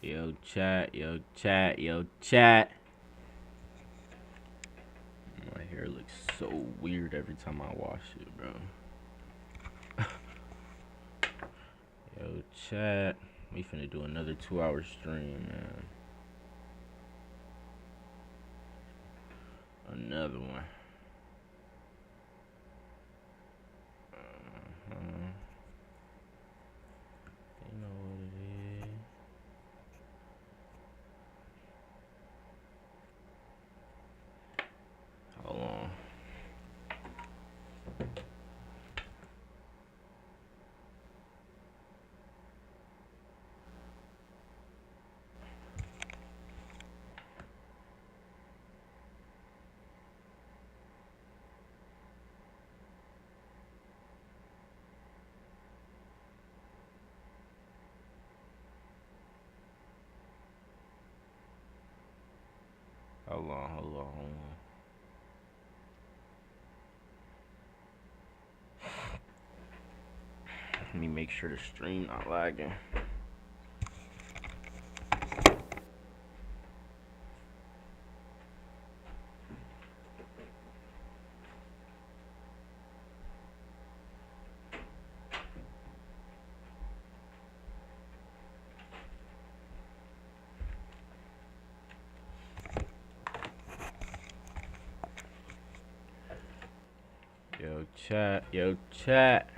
Yo, chat, yo, chat, yo, chat. My hair looks so weird every time I wash it, bro. Yo, chat. We finna do another 2-hour stream, man. Another one. You know what it is. Hold on. Hold on, hold on, hold on. Let me make sure the stream not lagging. Yo, chat, yo, chat.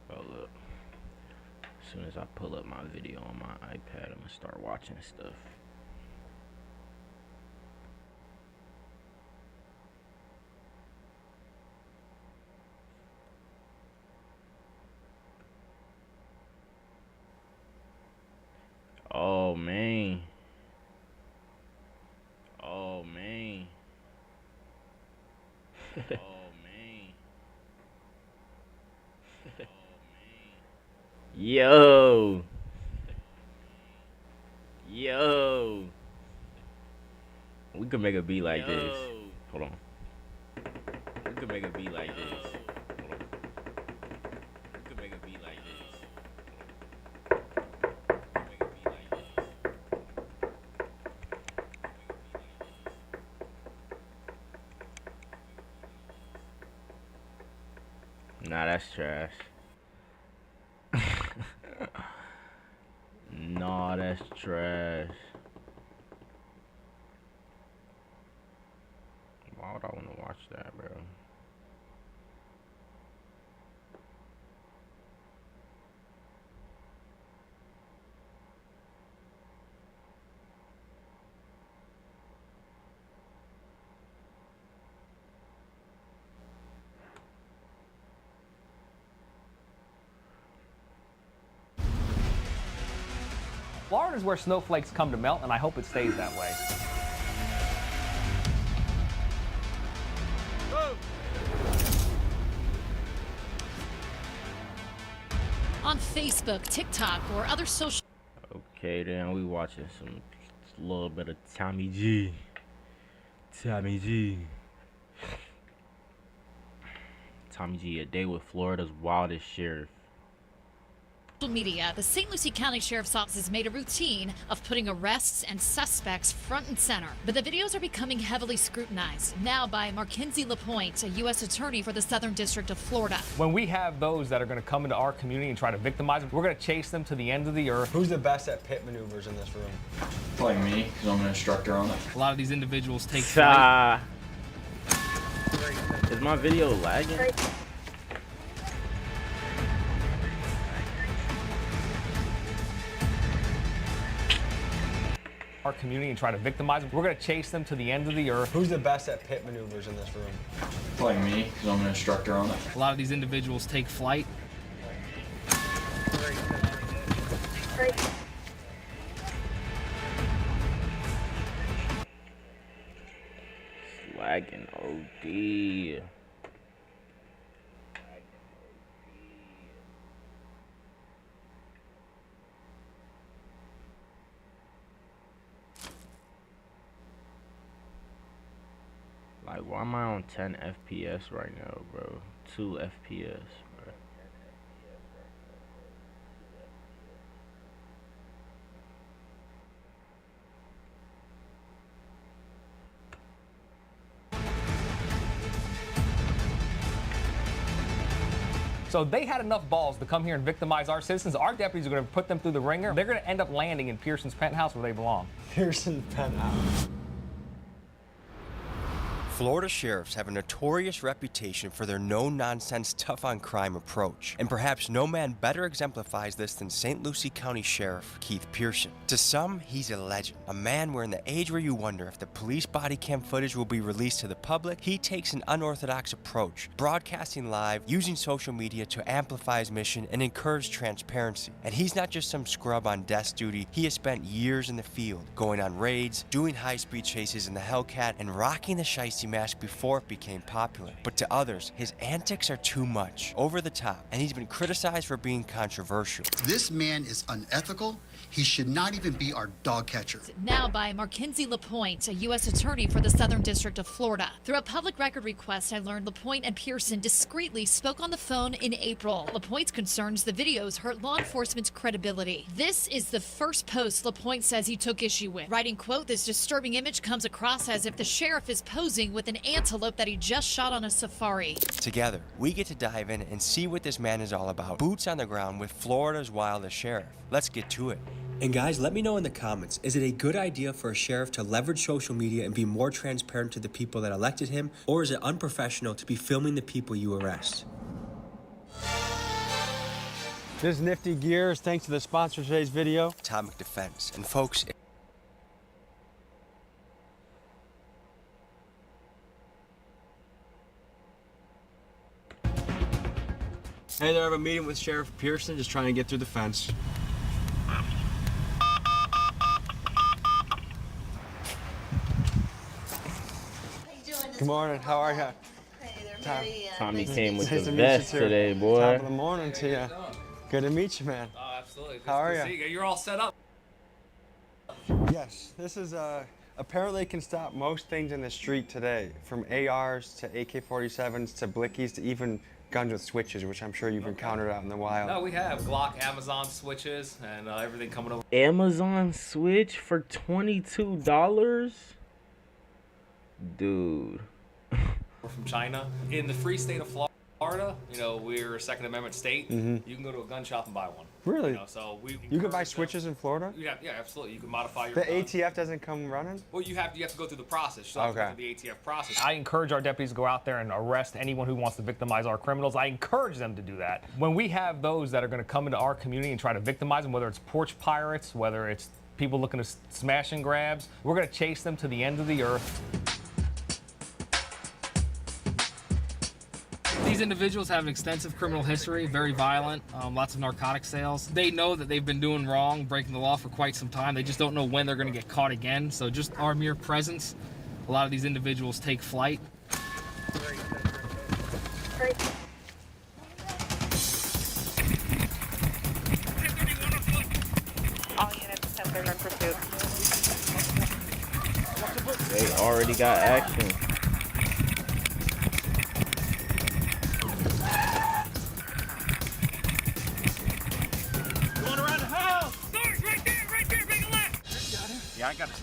Hold up. As soon as I pull up my video on my iPad, I'm gonna start watching stuff. Oh, man. Oh, man. Oh, man. Yo. Yo. We could make a beat like this. Hold on. We could make a beat like this. Hold on. We could make a beat like this. Nah, that's trash. Nah, that's trash. Why would I want to watch that, bro? Florida is where snowflakes come to melt, and I hope it stays that way. On Facebook, TikTok, or other social. Okay, then we watching some little bit of Tommy G. Tommy G. Tommy G, a day with Florida's wildest sheriff. Media, the St. Lucie County Sheriff's Office has made a routine of putting arrests and suspects front and center. But the videos are becoming heavily scrutinized, now by Markinsey LaPointe, a U.S. attorney for the Southern District of Florida. When we have those that are going to come into our community and try to victimize them, we're going to chase them to the end of the earth. Who's the best at pit maneuvers in this room? Probably me, because I'm an instructor on it. A lot of these individuals take flight. Is my video lagging? our community and try to victimize them. We're going to chase them to the end of the earth. Who's the best at pit maneuvers in this room? Probably me, because I'm an instructor on it. A lot of these individuals take flight. Lagging OD. Like, why am I on 10 FPS right now, bro? 2 FPS, bro. So they had enough balls to come here and victimize our citizens. Our deputies are going to put them through the ringer. They're going to end up landing in Pearson's penthouse where they belong. Pearson penthouse. Florida sheriffs have a notorious reputation for their no-nonsense, tough-on-crime approach. And perhaps no man better exemplifies this than St. Lucie County Sheriff Keith Pearson. To some, he's a legend. A man where in the age where you wonder if the police body cam footage will be released to the public, he takes an unorthodox approach, broadcasting live, using social media to amplify his mission and encourage transparency. And he's not just some scrub on desk duty, he has spent years in the field, going on raids, doing high-speed chases in the Hellcat, and rocking the shiesty mask before it became popular. But to others, his antics are too much, over the top, and he's been criticized for being controversial. This man is unethical. He should not even be our dog catcher. Now by Markenzie LaPointe, a U.S. attorney for the Southern District of Florida. Through a public record request, I learned LaPointe and Pearson discreetly spoke on the phone in April. LaPointe's concerns the videos hurt law enforcement's credibility. This is the first post LaPointe says he took issue with, writing, quote, "This disturbing image comes across as if the sheriff is posing with an antelope that he just shot on a safari." Together, we get to dive in and see what this man is all about. Boots on the ground with Florida's wildest sheriff. Let's get to it. And guys, let me know in the comments, is it a good idea for a sheriff to leverage social media and be more transparent to the people that elected him, or is it unprofessional to be filming the people you arrest? This is Nifty Gears. Thanks to the sponsor of today's video. Atomic Defense. And folks, Hey there, I have a meeting with Sheriff Pearson, just trying to get through the fence. Good morning, how are you? Tommy came with Nice the to meet you vest too. today, Top boy. of the morning to you. Good to meet you, man. Oh, absolutely. How are Good to you? see you? You're all set up. Yes, this is apparently can stop most things in the street today, from ARs to AK-47s to blickies to even guns with switches, which I'm sure you've encountered out in the wild. No, we have Glock, Amazon switches, and everything coming over. Amazon Switch for $22? Dude. From China. In the free state of Florida, you know, we're a Second Amendment state. You can go to a gun shop and buy one. Really? You know, so we You can buy switches in Florida? Yeah, absolutely. You can modify your The gun. ATF doesn't come running? Well, you have to go through the process. You still have to go through the ATF process. I encourage our deputies to go out there and arrest anyone who wants to victimize our criminals. I encourage them to do that. When we have those that are going to come into our community and try to victimize them, whether it's porch pirates, whether it's people looking to smash and grabs, we're going to chase them to the end of the earth. These individuals have an extensive criminal history, very violent, lots of narcotic sales. They know that they've been doing wrong, breaking the law for quite some time. They just don't know when they're going to get caught again. So just our mere presence, a lot of these individuals take flight. All units 1030 in pursuit. They already got action.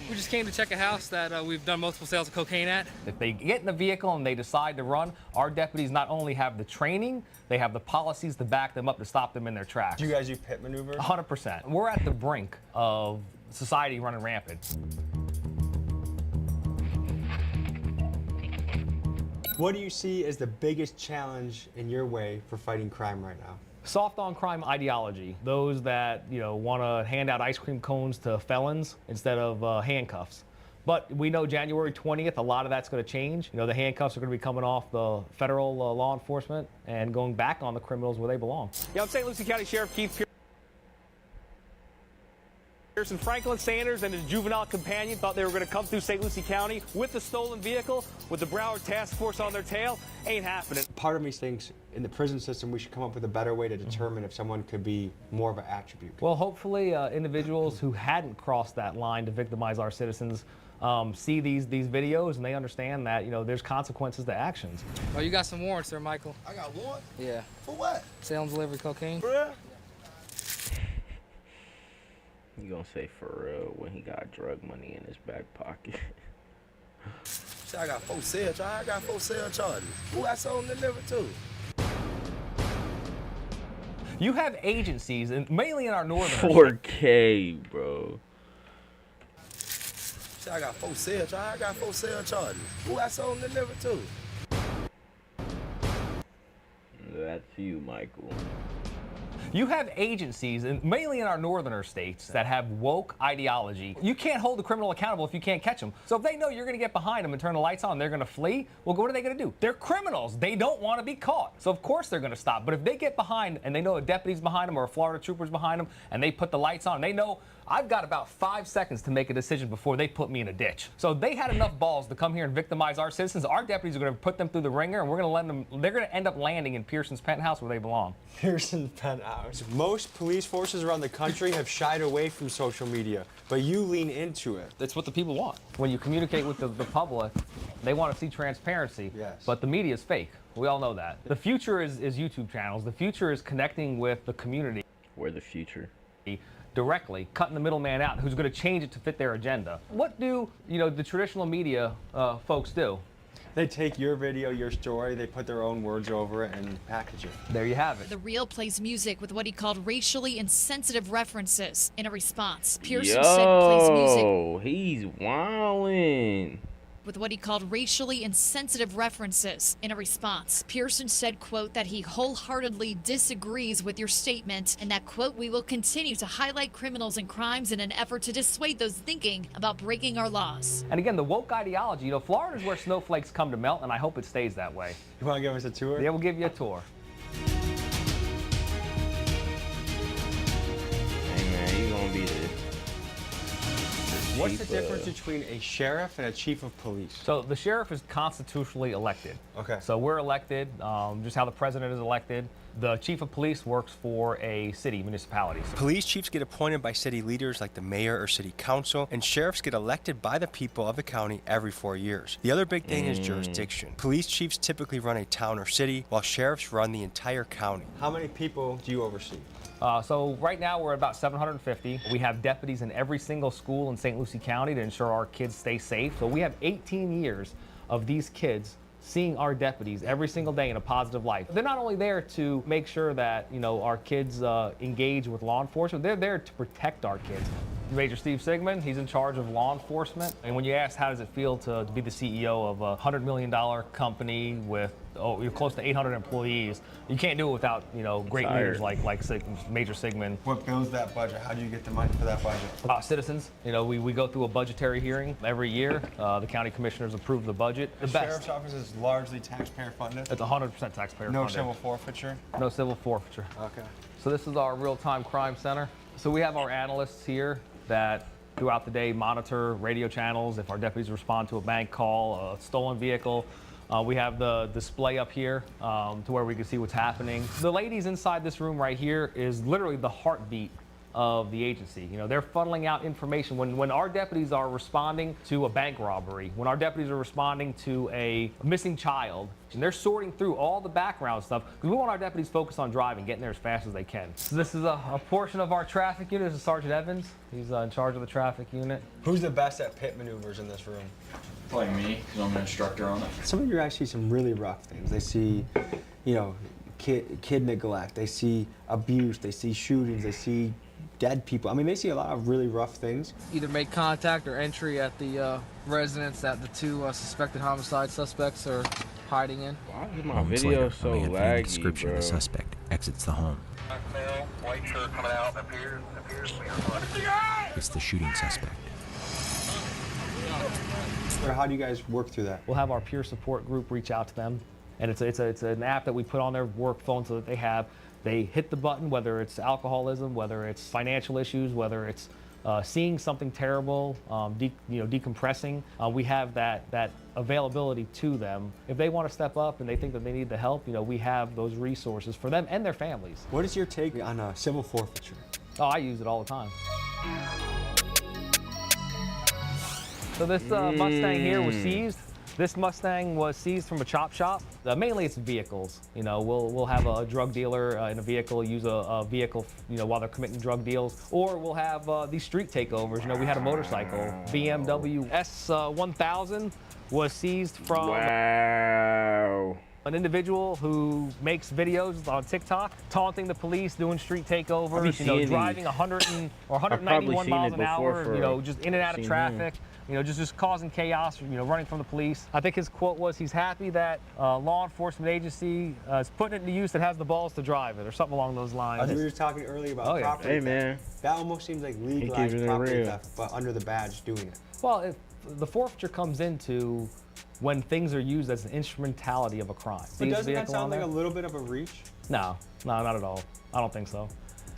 We just came to check a house that we've done multiple sales of cocaine at. If they get in the vehicle and they decide to run, our deputies not only have the training, they have the policies to back them up to stop them in their tracks. Do you guys do pit maneuvers? 100%. We're at the brink of society running rampant. What do you see as the biggest challenge in your way for fighting crime right now? Soft on crime ideology. Those that, you know, want to hand out ice cream cones to felons instead of handcuffs. But we know January 20th, a lot of that's going to change. You know, the handcuffs are going to be coming off the federal law enforcement and going back on the criminals where they belong. Yeah, I'm St. Lucie County Sheriff Keith Pearson. Franklin Sanders and his juvenile companion thought they were going to come through St. Lucie County with the stolen vehicle, with the Broward Task Force on their tail. Ain't happening. Part of me thinks in the prison system we should come up with a better way to determine if someone could be more of an attribute. Well, hopefully individuals who hadn't crossed that line to victimize our citizens see these videos and they understand that, you know, there's consequences to actions. Oh, you got some warrants there, Michael. I got warrant? Yeah. For what? Sale and delivery cocaine. Bruh. You gonna say for real when he got drug money in his back pocket? Shit, I got 4 sale charges. I got 4 sale charges. Who I sold and delivered to? You have agencies, and mainly in our northern 4K, bro. I got 4 sale charges. I got 4 sale charges. Who I sold and delivered to? That's you, Michael. You have agencies, and mainly in our northerner states, that have woke ideology. You can't hold a criminal accountable if you can't catch them. So if they know you're going to get behind them and turn the lights on, they're going to flee. Well, what are they going to do? They're criminals. They don't want to be caught. So of course they're going to stop. But if they get behind and they know a deputy's behind them or a Florida trooper's behind them, and they put the lights on, they know I've got about 5 seconds to make a decision before they put me in a ditch. So they had enough balls to come here and victimize our citizens. Our deputies are going to put them through the ringer, and we're going to let them. They're going to end up landing in Pearson's penthouse where they belong. Pearson's penthouse. Most police forces around the country have shied away from social media, but you lean into it. That's what the people want. When you communicate with the public, they want to see transparency. Yes. But the media is fake. We all know that. The future is YouTube channels. The future is connecting with the community. We're the future. Directly, cutting the middleman out, who's going to change it to fit their agenda. What do the traditional media folks do? They take your video, your story, they put their own words over it and package it. There you have it. The Real plays music with what he called racially insensitive references. In a response, Pearson Yo, said plays music he's wildin'. with what he called racially insensitive references. In a response, Pearson said, quote, that he wholeheartedly disagrees with your statement and that, quote, we will continue to highlight criminals and crimes in an effort to dissuade those thinking about breaking our laws. And again, the woke ideology, Florida's where snowflakes come to melt, and I hope it stays that way. You want to give us a tour? Yeah, we'll give you a tour. Hey man, you gonna be the What's the difference between a sheriff and a chief of police? So the sheriff is constitutionally elected. Okay. So we're elected, just how the president is elected. The chief of police works for a city, municipality. Police chiefs get appointed by city leaders like the mayor or city council, and sheriffs get elected by the people of the county every 4 years. The other big thing is jurisdiction. Police chiefs typically run a town or city, while sheriffs run the entire county. How many people do you oversee? So right now we're at about 750. We have deputies in every single school in St. Lucie County to ensure our kids stay safe. So we have 18 years of these kids seeing our deputies every single day in a positive light. They're not only there to make sure that our kids engage with law enforcement, they're there to protect our kids. Major Steve Sigmund, he's in charge of law enforcement. And when you ask how does it feel to be the CEO of a $100 million company with you're close to 800 employees, you can't do it without great leaders like Major Sigmund. What builds that budget? How do you get the money for that budget? Citizens, we go through a budgetary hearing every year. The county commissioners approve the budget. The sheriff's office is largely taxpayer funded? It's 100% taxpayer funded. No civil forfeiture? No civil forfeiture. Okay. So this is our real-time crime center. So we have our analysts here that throughout the day monitor radio channels. If our deputies respond to a bank call, a stolen vehicle, we have the display up here to where we can see what's happening. The ladies inside this room right here is literally the heartbeat of the agency. They're funneling out information. When our deputies are responding to a bank robbery, when our deputies are responding to a missing child, and they're sorting through all the background stuff, because we want our deputies focused on driving, getting there as fast as they can. So this is a portion of our traffic unit. This is Sergeant Evans. He's in charge of the traffic unit. Who's the best at pit maneuvers in this room? Probably me, because I'm an instructor on it. Some of you guys see some really rough things. They see, kid neglect. They see abuse. They see shootings. They see dead people. I mean, they see a lot of really rough things. Either make contact or entry at the residence that the two suspected homicide suspects are hiding in. Why is my video so laggy, description bro? of the suspect exits the home. White shirt coming out, appears It's the shooting suspect. Or how do you guys work through that? We'll have our peer support group reach out to them, and it's an app that we put on their work phone so that they hit the button, whether it's alcoholism, whether it's financial issues, whether it's seeing something terrible, decompressing. We have that availability to them. If they want to step up and they think that they need the help, we have those resources for them and their families. What is your take on civil forfeiture? Oh, I use it all the time. So this Mustang here was seized. This Mustang was seized from a chop shop. Mainly it's vehicles. We'll have a drug dealer in a vehicle use a vehicle, while they're committing drug deals. Or we'll have these street takeovers. We had a motorcycle, BMW S1000 was seized from. Wow. An individual who makes videos on TikTok, taunting the police, doing street takeovers, driving 100 or 191 miles an hour, just in and out of traffic, just causing chaos, running from the police. I think his quote was, he's happy that law enforcement agency is putting it into use that has the balls to drive it, or something along those lines. We were talking earlier about property Hey, theft. man. That almost seems like legalized property theft, but under the badge doing it. Well, if the forfeiture comes into when things are used as an instrumentality of a crime. But doesn't that sound like a little bit of a reach? No, not at all. I don't think so.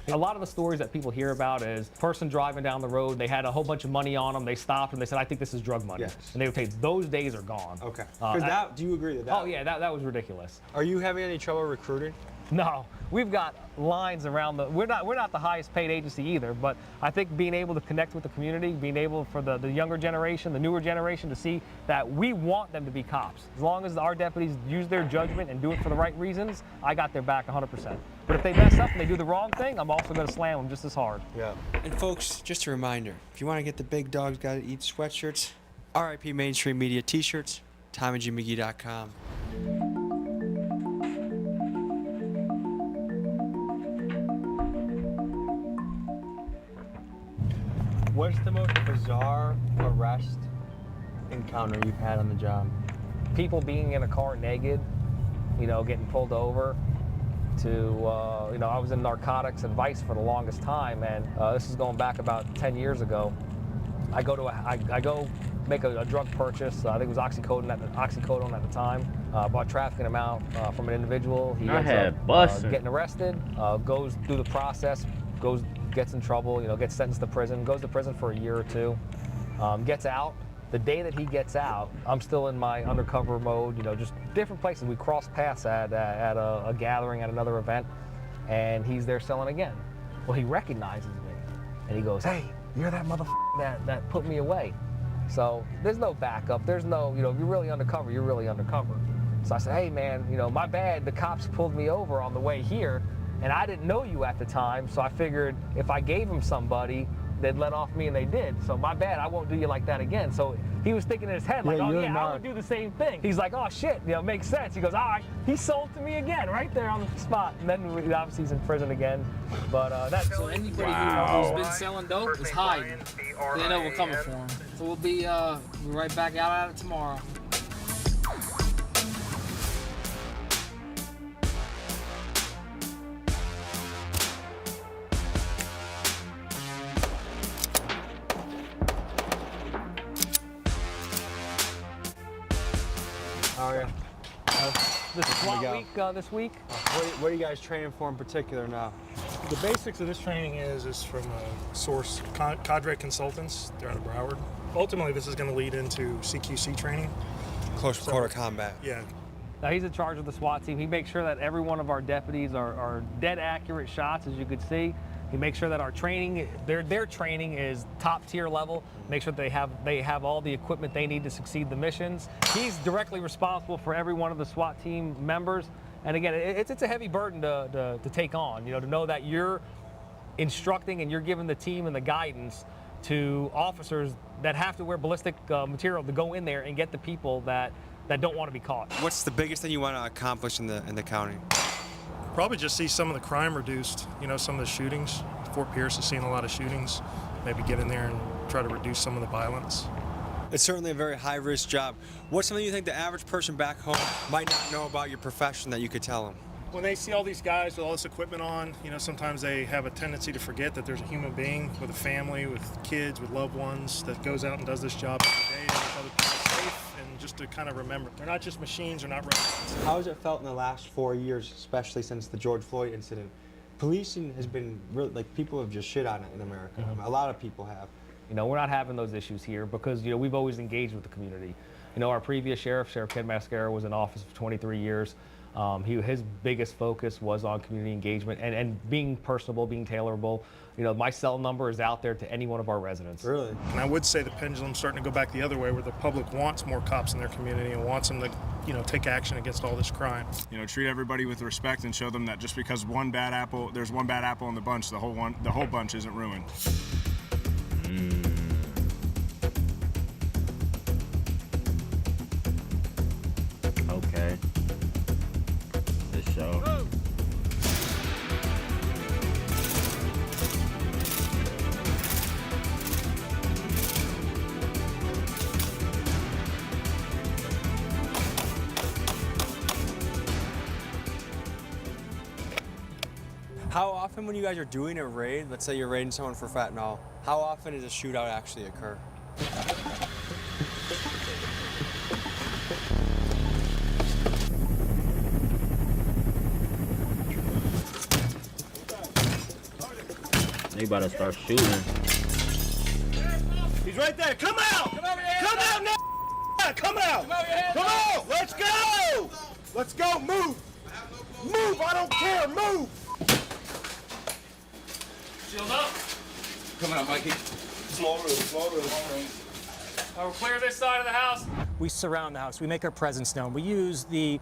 A lot of the stories that people hear about is person driving down the road, they had a whole bunch of money on them, they stopped and they said, I think this is drug money. Yes. And they would take, those days are gone. Okay. Do you agree with that? Oh yeah, that was ridiculous. Are you having any trouble recruiting? No, we've got lines around we're not the highest paid agency either, but I think being able to connect with the community, being able for the younger generation, the newer generation to see that we want them to be cops. As long as our deputies use their judgment and do it for the right reasons, I got their back 100%. But if they mess up and they do the wrong thing, I'm also gonna slam them just as hard. Yeah. And folks, just a reminder, if you want to get the Big Dogs Gotta Eat sweatshirts, RIP Mainstream Media t-shirts, TommyGMcGee.com. What's the most bizarre arrest encounter you've had on the job? People being in a car naked, getting pulled over. I was in narcotics and vice for the longest time, and this is going back about 10 years ago. I go make a drug purchase. I think it was oxycodone at the time. Bought trafficking amount from an individual. He ends up getting arrested. Goes through the process. Gets in trouble. Gets sentenced to prison. Goes to prison for a year or two. Gets out. The day that he gets out, I'm still in my undercover mode, just different places. We cross paths at a gathering, at another event, and he's there selling again. Well, he recognizes me, and he goes, hey, you're that motherfucker that put me away. So there's no backup. There's no, if you're really undercover, you're really undercover. So I said, hey, man, my bad. The cops pulled me over on the way here, and I didn't know you at the time, so I figured if I gave him somebody, they'd let off me, and they did. So my bad, I won't do you like that again. So he was thinking in his head, like, I would do the same thing. He's like, oh shit, makes sense. He goes, all right, he sold to me again, right there on the spot. And then obviously he's in prison again. But that's so anybody who's been selling dope is hiding. They know we're coming for him. So we'll be right back out at it tomorrow. How are you? This is SWAT week this week. What are you guys training for in particular now? The basics of this training is from a source, Cadre Consultants. They're out of Broward. Ultimately, this is going to lead into CQC training. Close quarter combat. Yeah. Now he's in charge of the SWAT team. He makes sure that every one of our deputies are dead accurate shots, as you could see. He makes sure that our training, their training is top tier level. Make sure they have all the equipment they need to succeed the missions. He's directly responsible for every one of the SWAT team members. And again, it's a heavy burden to take on. To know that you're instructing and you're giving the team and the guidance to officers that have to wear ballistic material to go in there and get the people that don't want to be caught. What's the biggest thing you want to accomplish in the county? Probably just see some of the crime reduced, some of the shootings. Fort Pierce is seeing a lot of shootings. Maybe get in there and try to reduce some of the violence. It's certainly a very high-risk job. What's something you think the average person back home might not know about your profession that you could tell them? When they see all these guys with all this equipment on, sometimes they have a tendency to forget that there's a human being with a family, with kids, with loved ones that goes out and does this job every day to make other people safe. And just to kind of remember, they're not just machines, they're not robots. How has it felt in the last 4 years, especially since the George Floyd incident? Policing has been really, people have just shit on it in America. Mm-hmm. A lot of people have. We're not having those issues here because, we've always engaged with the community. Our previous Sheriff Ken Mascara, was in office for 23 years. His biggest focus was on community engagement and being personable, being tailorable. My cell number is out there to any one of our residents. Really? And I would say the pendulum's starting to go back the other way, where the public wants more cops in their community and wants them to, take action against all this crime. Treat everybody with respect and show them that just because there's one bad apple in the bunch, the whole bunch isn't ruined. Okay. often when you guys are doing a raid, let's say you're raiding someone for fentanyl, how often does a shootout actually occur? They about to start shooting. He's right there. Come out! Come out now! Come out! Come on! Let's go! Let's go! Move! Move! I don't care! Move! Shield up. Coming out, Mikey. Small room, small room. We'll clear this side of the house. We surround the house. We make our presence known. We use the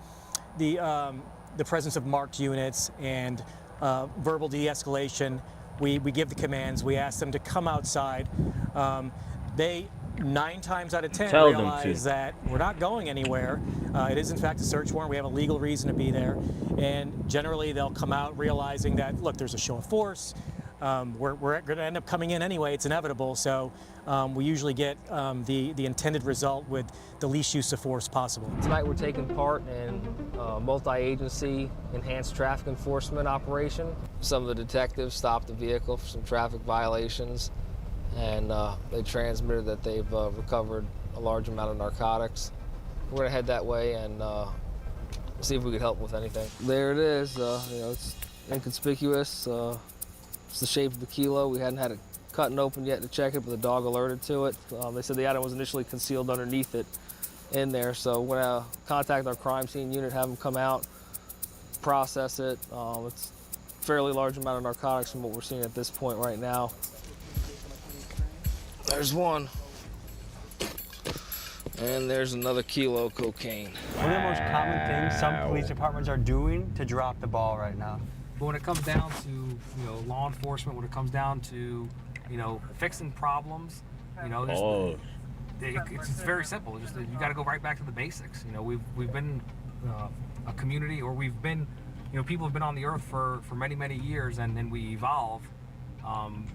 presence of marked units and verbal de-escalation. We give the commands. We ask them to come outside. They 9 times out of 10 realize that we're not going anywhere. It is in fact a search warrant. We have a legal reason to be there, and generally they'll come out realizing that, look, there's a show of force. We're going to end up coming in anyway. It's inevitable. So we usually get the intended result with the least use of force possible. Tonight we're taking part in a multi-agency enhanced traffic enforcement operation. Some of the detectives stopped the vehicle for some traffic violations, and they transmitted that they've recovered a large amount of narcotics. We're going to head that way and see if we could help with anything. There it is. It's inconspicuous. It's the shape of the kilo. We hadn't had it cut and opened yet to check it, but the dog alerted to it. They said the item was initially concealed underneath it in there, so we're going to contact our crime scene unit, have them come out, process it. It's a fairly large amount of narcotics from what we're seeing at this point right now. There's one. And there's another kilo of cocaine. One of the most common things some police departments are doing to drop the ball right now. But when it comes down to, law enforcement, when it comes down to, fixing problems, it's very simple. Just you got to go right back to the basics. We've been a community, or we've been, people have been on the earth for many, many years, and then we evolve.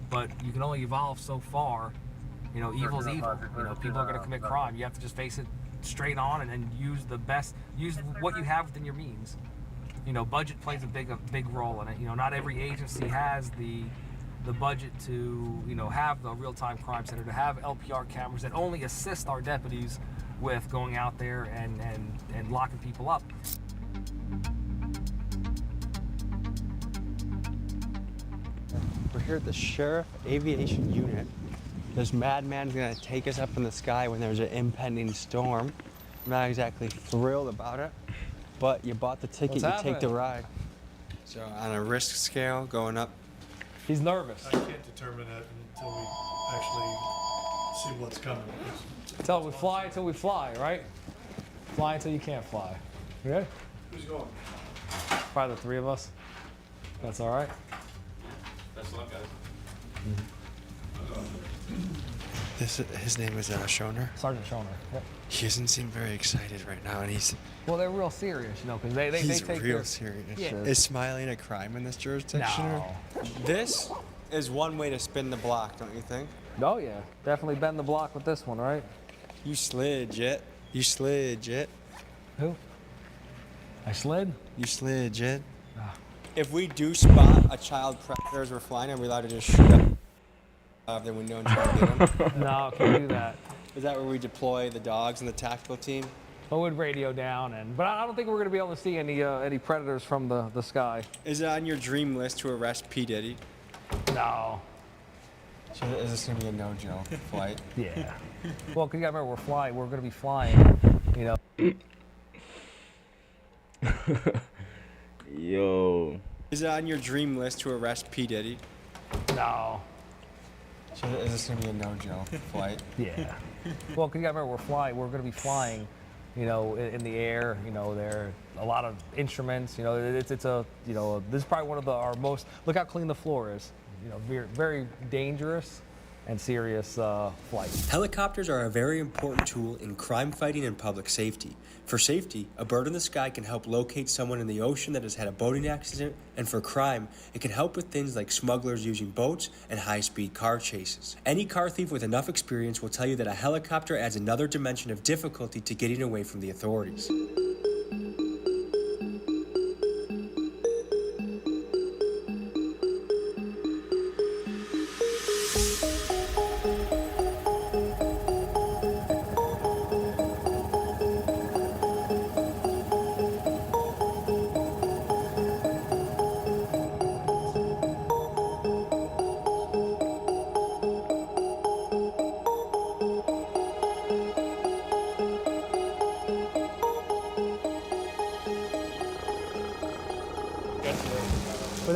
But you can only evolve so far. Evil's evil. People are going to commit crime. You have to just face it straight on, and then use what you have within your means. Budget plays a big role in it. Not every agency has the budget to, have the real-time crime center, to have LPR cameras that only assist our deputies with going out there and locking people up. We're here at the Sheriff Aviation Unit. This madman's gonna take us up in the sky when there's an impending storm. I'm not exactly thrilled about it, but you bought the ticket, you take the ride. So on a risk scale, going up? He's nervous. I can't determine that until we actually see what's coming. Until we fly, right? Fly until you can't fly. You ready? Who's going? Probably the 3 of us. That's all right. Best of luck, guys. His name is Schoner? Sergeant Schoner. Yep. He doesn't seem very excited right now, and he's... Well, they're real serious, because they take real serious. Yeah. Is smiling a crime in this jurisdiction? No. This is one way to spin the block, don't you think? Oh, yeah. Definitely bend the block with this one, right? You slid, Jet. You slid, Jet. Who? I slid? You slid, Jet. If we do spot a child predator as we're flying, are we allowed to just shoot up the window and try to get them? No, can't do that. Is that where we deploy the dogs and the tactical team? I would radio down, but I don't think we're going to be able to see any predators from the sky. Is it on your dream list to arrest P. Diddy? No. So is this going to be a no-joke flight? Yeah. Well, because you got to remember, we're going to be flying, Yo. Is it on your dream list to arrest P. Diddy? No. So is this going to be a no-joke flight? Yeah. Well, because you got to remember, we're going to be flying, in the air. There are a lot of instruments. It's a, this is probably one of our most. Look how clean the floor is. Very, very dangerous and serious flight. Helicopters are a very important tool in crime fighting and public safety. For safety, a bird in the sky can help locate someone in the ocean that has had a boating accident, and for crime, it can help with things like smugglers using boats and high-speed car chases. Any car thief with enough experience will tell you that a helicopter adds another dimension of difficulty to getting away from the authorities.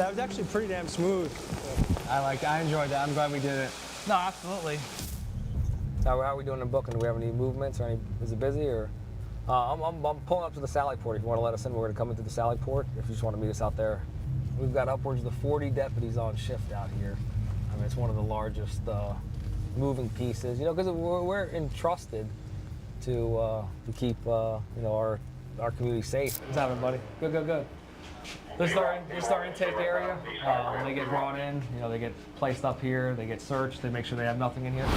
that was actually pretty damn smooth. I enjoyed that. I'm glad we did it. No, absolutely. How are we doing in booking? Do we have any movements or is it busy or? I'm pulling up to the Sally Port. If you want to let us in, we're going to come into the Sally Port. If you just want to meet us out there. We've got upwards of 40 deputies on shift out here. I mean, it's one of the largest moving pieces, you know, because we're entrusted to keep, you know, our community safe. What's happening, buddy? Good, good, good. This is our intake area. They get brought in, you know, they get placed up here, they get searched, they make sure they have nothing in here.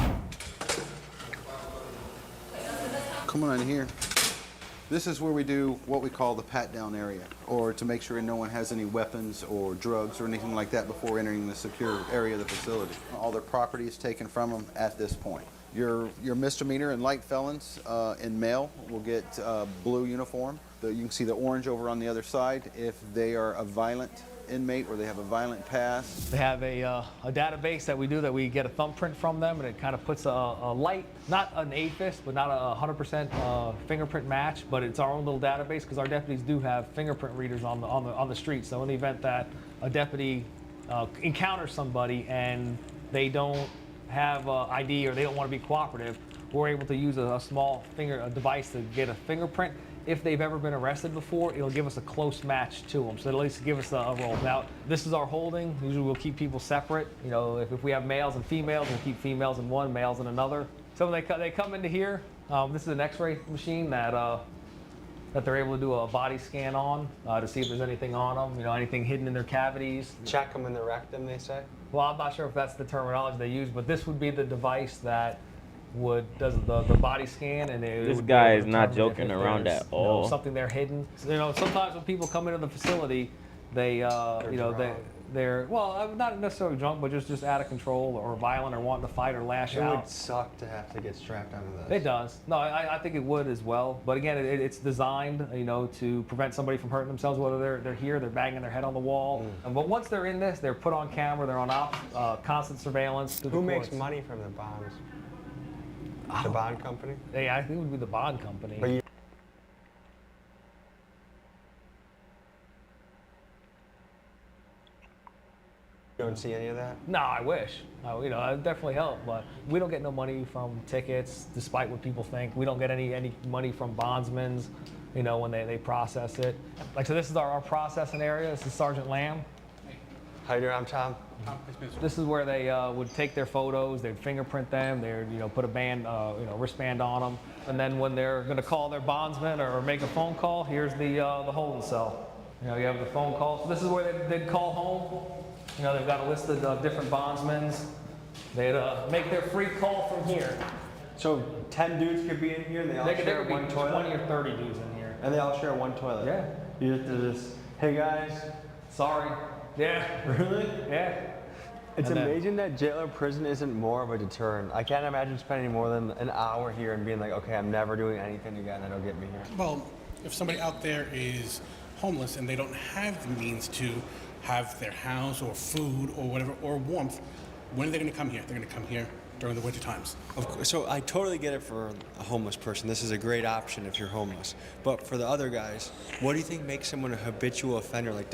Come on in here. This is where we do what we call the pat-down area, or to make sure no one has any weapons or drugs or anything like that before entering the secure area of the facility. All their property is taken from them at this point. Your misdemeanor and light felons in male will get blue uniform. You can see the orange over on the other side if they are a violent inmate or they have a violent past. They have a database that we get a thumbprint from them, and it kind of puts a light, not an AFIS, but not a 100% fingerprint match, but it's our own little database because our deputies do have fingerprint readers on the street. So in the event that a deputy encounters somebody and they don't have ID or they don't want to be cooperative, we're able to use a small device to get a fingerprint. If they've ever been arrested before, it'll give us a close match to them. So it'll at least give us a roll. Now, this is our holding. Usually we'll keep people separate. You know, if we have males and females, we'll keep females in one, males in another. So when they come into here, this is an X-ray machine that they're able to do a body scan on to see if there's anything on them, you know, anything hidden in their cavities. Check them in the rectum, they say? Well, I'm not sure if that's the terminology they use, but this would be the device that does the body scan, and this guy is not joking around at all. You know, something there hidden. So, you know, sometimes when people come into the facility, they you know, they're well, not necessarily drunk, but just out of control or violent or wanting to fight or lash out. It would suck to have to get strapped onto this. It does. No, I think it would as well. But again, it's designed, you know, to prevent somebody from hurting themselves. Whether they're here, they're banging their head on the wall. But once they're in this, they're put on camera. They're on constant surveillance. Who makes money from the bonds? The bond company? Yeah, I think it would be the bond company. But you don't see any of that? No, I wish. You know, it would definitely help, but we don't get no money from tickets, despite what people think. We don't get any money from bondsmen, you know, when they process it. Like, so this is our processing area. This is Sergeant Lamb. How you doing? I'm Tom. This is where they would take their photos, they'd fingerprint them, they'd, you know, put a band, you know, wristband on them, and then when they're going to call their bondsman or make a phone call, here's the holding cell. You know, you have the phone call. So this is where they'd call home. You know, they've got a list of different bondsmen. They'd make their free call from here. So 10 dudes could be in here, and they all share one toilet? 20 or 30 dudes in here. And they all share one toilet? Yeah. You have to just, hey guys. Sorry. Yeah. Really? Yeah. It's amazing that jail or prison isn't more of a deterrent. I can't imagine spending more than an hour here and being like, okay, I'm never doing anything again that'll get me here. Well, if somebody out there is homeless and they don't have the means to have their house or food or whatever, or warmth, when are they going to come here? They're going to come here during the winter times. Of course, so I totally get it for a homeless person. This is a great option if you're homeless. But for the other guys, what do you think makes someone a habitual offender? Like,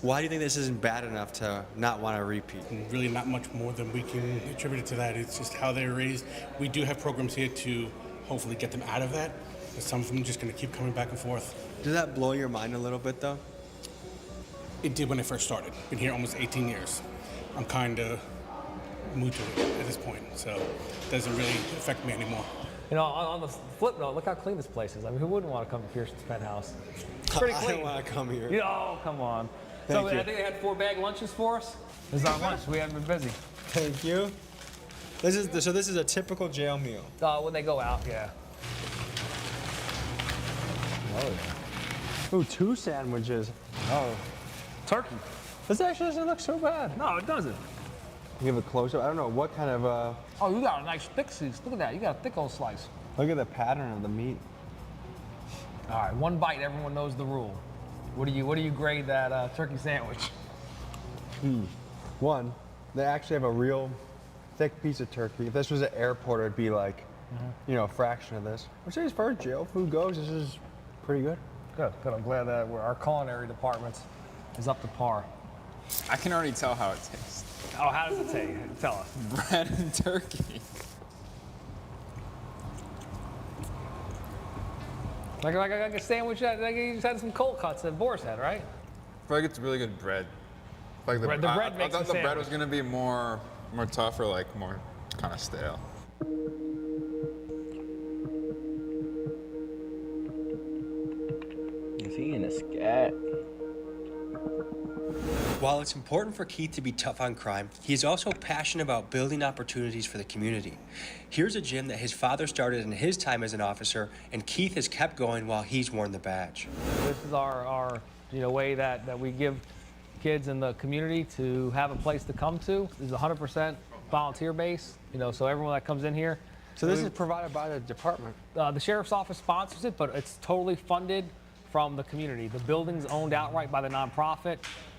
why do you think this isn't bad enough to not want to repeat? Really not much more than we can attribute it to that. It's just how they're raised. We do have programs here to hopefully get them out of that. But some of them are just going to keep coming back and forth. Does that blow your mind a little bit, though? It did when I first started. Been here almost 18 years. I'm kind of moved to it at this point, so it doesn't really affect me anymore. You know, on the flip note, look how clean this place is. I mean, who wouldn't want to come to Pearson's penthouse? It's pretty clean. I don't want to come here. Oh, come on. Thank you. I think they had 4 bag lunches for us. This is our lunch. We haven't been busy. Thank you. So this is a typical jail meal. When they go out, yeah. Oh, yeah. Ooh, 2 sandwiches. Oh. Turkey. This actually doesn't look so bad. No, it doesn't. You have a close-up. I don't know what kind of. Oh, you got a nice thick slice. Look at that. You got a thick old slice. Look at the pattern of the meat. All right, 1 bite. Everyone knows the rule. What do you grade that turkey sandwich? 1, they actually have a real thick piece of turkey. If this was an airport, it'd be like, you know, a fraction of this. I'd say as far as jail food goes, this is pretty good. Good. I'm glad that our culinary department is up to par. I can already tell how it tastes. Oh, how does it taste? Tell us. Bread and turkey. Like a sandwich that like you just had some cold cuts that Boris had, right? I feel like it's really good bread. Like The bread I makes thought the the bread sandwich. was gonna be more tough or like more kind of stale. Is he in a scat? While it's important for Keith to be tough on crime, he is also passionate about building opportunities for the community. Here's a gym that his father started in his time as an officer, and Keith has kept going while he's worn the badge. This is our way that we give kids in the community to have a place to come to. This is 100% volunteer base, so everyone that comes in here. So this is provided by the department? The sheriff's office sponsors it, but it's totally funded from the community. The building's owned outright by the nonprofit.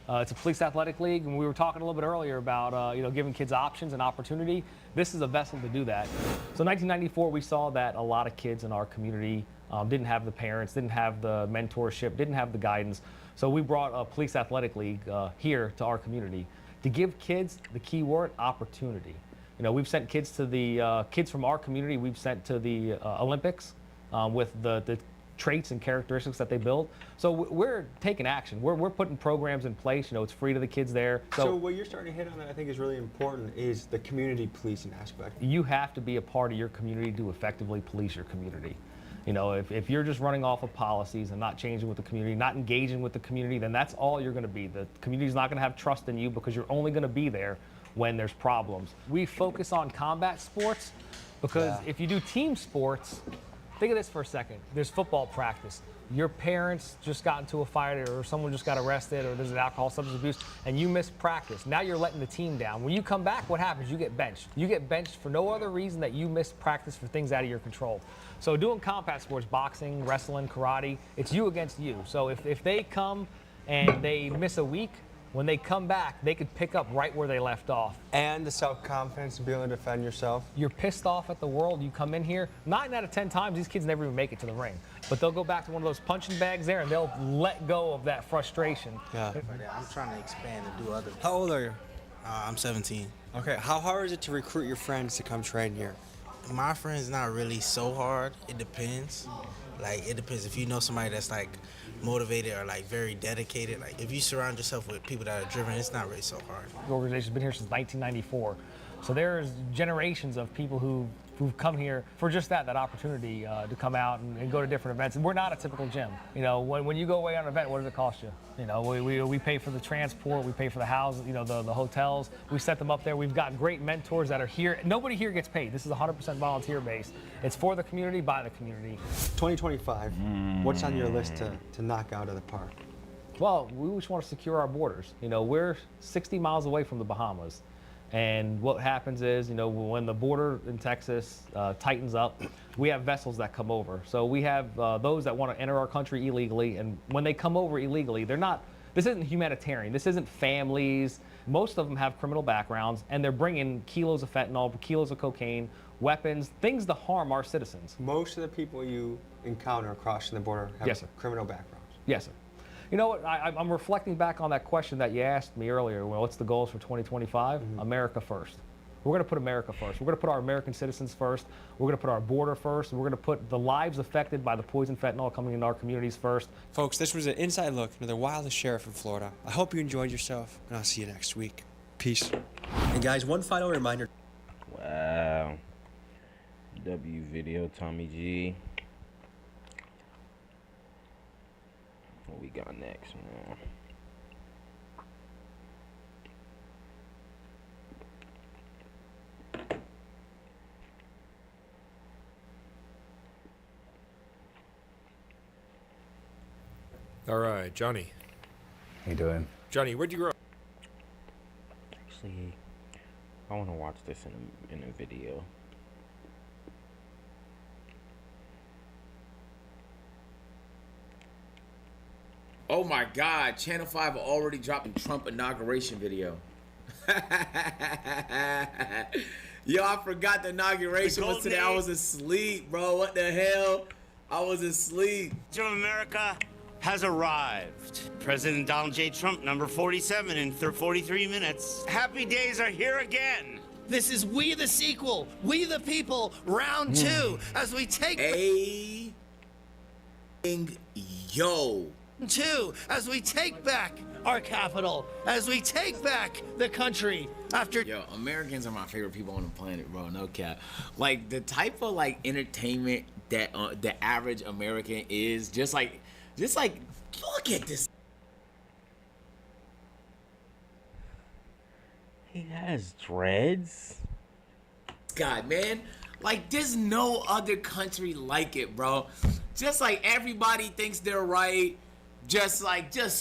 It's a police athletic league, and we were talking a little bit earlier about giving kids options and opportunity. This is a vessel to do that. So 1994, we saw that a lot of kids in our community didn't have the parents, didn't have the mentorship, didn't have the guidance. So we brought a police athletic league here to our community to give kids the key word, opportunity. We've sent kids to the kids from our community. We've sent to the Olympics with the traits and characteristics that they build. So we're taking action. We're putting programs in place. It's free to the kids there. So what you're starting to hit on that I think is really important is the community policing aspect. You have to be a part of your community to effectively police your community. If you're just running off of policies and not changing with the community, not engaging with the community, then that's all you're going to be. The community's not going to have trust in you because you're only going to be there when there's problems. We focus on combat sports because if you do team sports, think of this for a second. There's football practice. Your parents just got into a fight or someone just got arrested or there's an alcohol substance abuse and you missed practice. Now you're letting the team down. When you come back, what happens? You get benched. You get benched for no other reason that you missed practice for things out of your control. So doing combat sports, boxing, wrestling, karate, it's you against you. So if they come and they miss a week, when they come back, they could pick up right where they left off. And the self-confidence to be able to defend yourself. You're pissed off at the world. You come in here, 9 out of 10 times, these kids never even make it to the ring. But they'll go back to one of those punching bags there and they'll let go of that frustration. Yeah. I'm trying to expand and do other. How old are you? I'm 17. Okay, how hard is it to recruit your friends to come train here? My friends not really so hard. It depends. It depends if you know somebody that's motivated or very dedicated. If you surround yourself with people that are driven, it's not really so hard. The organization's been here since 1994. So there's generations of people who've come here for just that opportunity to come out and go to different events. And we're not a typical gym. When you go away on an event, what does it cost you? We pay for the transport, we pay for the house, the hotels. We set them up there. We've got great mentors that are here. Nobody here gets paid. This is 100% volunteer based. It's for the community, by the community. 2025, what's on your list to knock out of the park? Well, we just want to secure our borders. We're 60 miles away from the Bahamas. And what happens is, when the border in Texas tightens up, we have vessels that come over. So we have those that want to enter our country illegally. And when they come over illegally, this isn't humanitarian. This isn't families. Most of them have criminal backgrounds, and they're bringing kilos of fentanyl, kilos of cocaine, weapons, things to harm our citizens. Most of the people you encounter crossing the border have criminal backgrounds. Yes, sir. You know what, I'm reflecting back on that question that you asked me earlier. Well, what's the goals for 2025? America first. We're going to put America first. We're going to put our American citizens first. We're going to put our border first. And we're going to put the lives affected by the poison fentanyl coming into our communities first. Folks, this was an inside look into the wildest sheriff in Florida. I hope you enjoyed yourself, and I'll see you next week. Peace. And guys, one final reminder. Wow. W video, Tommy G. What we got next, man? All right, Johnny. How you doing? Johnny, where'd you grow up? Actually, I want to watch this in a video. Oh my God, Channel 5 already dropped a Trump inauguration video. Yo, I forgot the inauguration was today. I was asleep, bro. What the hell? I was asleep. Of America, has arrived. President Donald J. Trump, number 47 in 43 minutes. Happy days are here again. This is We the Sequel, We the People, round 2, as we take... Yo. 2, as we take back our capital, as we take back the country after... Yo, Americans are my favorite people on the planet, bro, no cap. Like, the type of, like, entertainment that the average American is, just like, look at this. He has dreads? God, man, like, there's no other country like it, bro. Just like everybody thinks they're right, just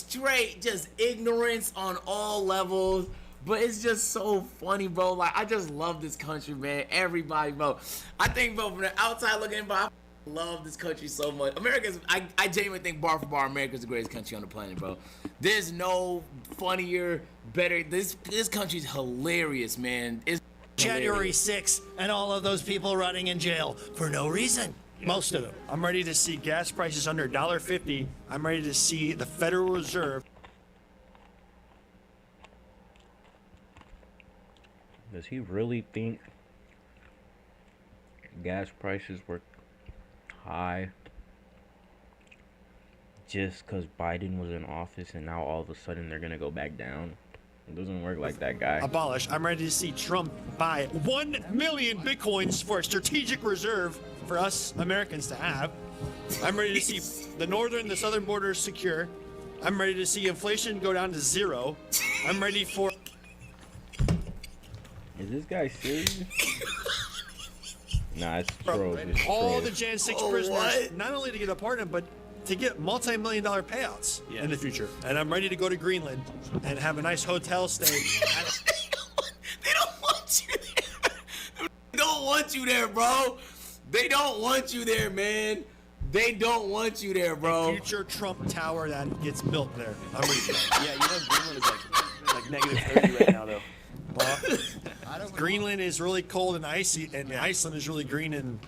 straight, just ignorance on all levels. But it's just so funny, bro. Like, I just love this country, man. Everybody, bro. I think, bro, from the outside looking in, bro, I love this country so much. I genuinely think bar for bar, America's the greatest country on the planet, bro. There's no funnier, better. This country's hilarious, man. It's January 6th, and all of those people running in jail for no reason. Most of them. I'm ready to see gas prices under $1.50. I'm ready to see the Federal Reserve. Does he really think gas prices were high just because Biden was in office and now all of a sudden they're going to go back down? It doesn't work like that, guy. Abolish. I'm ready to see Trump buy 1 million Bitcoins for a strategic reserve for us Americans to have. I'm ready to see the northern, the southern borders secure. I'm ready to see inflation go down to 0. I'm ready for... Is this guy serious? Nah, it's trolls. It's all trolls. the Jan 6 prisoners, not only to get a pardon, but to get multi-million-dollar payouts in the future. And I'm ready to go to Greenland and have a nice hotel stay. They don't want you there. They don't want you there, bro. They don't want you there, man. They don't want you there, bro. A future Trump tower that gets built there. I'm ready for that. Yeah, you know Greenland is like negative 30 right now, though. Greenland is really cold and icy, and Iceland is really green and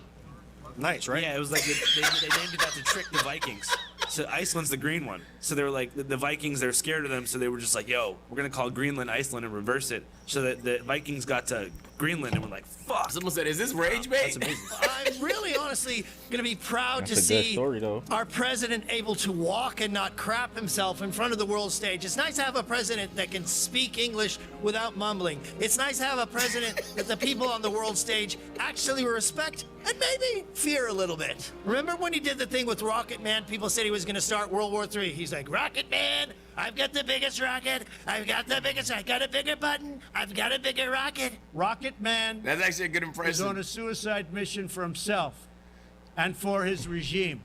nice, right? Yeah, it was like they named it that to trick the Vikings. So Iceland's the green one. So they were like, the Vikings, they're scared of them, so they were just like, yo, we're going to call Greenland Iceland and reverse it. So that the Vikings got to Greenland and were like, fuck. Someone said, is this rage bait? That's amazing. I'm really honestly going to be proud That's to a good see story, though. our president able to walk and not crap himself in front of the world stage. It's nice to have a president that can speak English without mumbling. It's nice to have a president that the people on the world stage actually respect and maybe fear a little bit. Remember when he did the thing with Rocket Man? People said he was going to start World War III. He's like, Rocket Man, I've got the biggest rocket. I got a bigger button. I've got a bigger rocket. Rocket Man That's actually a good is impression. on a suicide mission for himself and for his regime.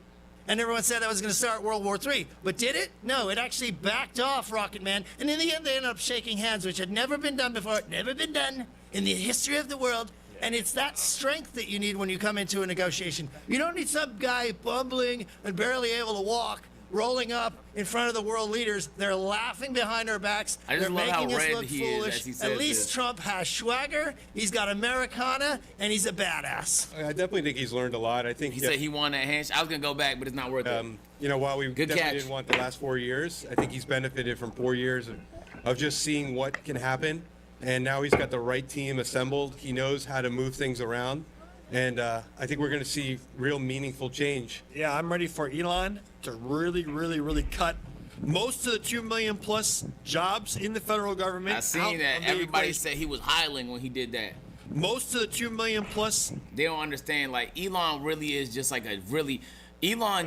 And everyone said that was going to start World War III. But did it? No, it actually backed off Rocket Man. And in the end, they ended up shaking hands, which had never been done before, never been done in the history of the world. And it's that strength that you need when you come into a negotiation. You don't need some guy bumbling and barely able to walk, rolling up in front of the world leaders. They're laughing behind our backs. I just They're love how making us red look he is foolish. as he says At least this. Trump has swagger. He's got Americana, and he's a badass. I definitely think he's learned a lot. I think He said he won that handshake. I was going to go back, but it's not worth it. you know, while we Good definitely catch. didn't want the last 4 years, I think he's benefited from 4 years of just seeing what can happen. And now he's got the right team assembled. He knows how to move things around. And I think we're going to see real meaningful change. Yeah, I'm ready for Elon to really, really, really cut most of the 2 million plus jobs in the federal government. I seen that. Everybody said he was hiling when he did that. Most of the 2 million plus. They don't understand. Like, Elon really is just like Elon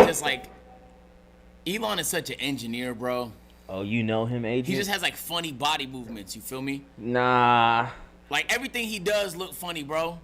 is such an engineer, bro. Oh, you know him, Agent? He just has like funny body movements. You feel me? Nah. Like, everything he does look funny, bro.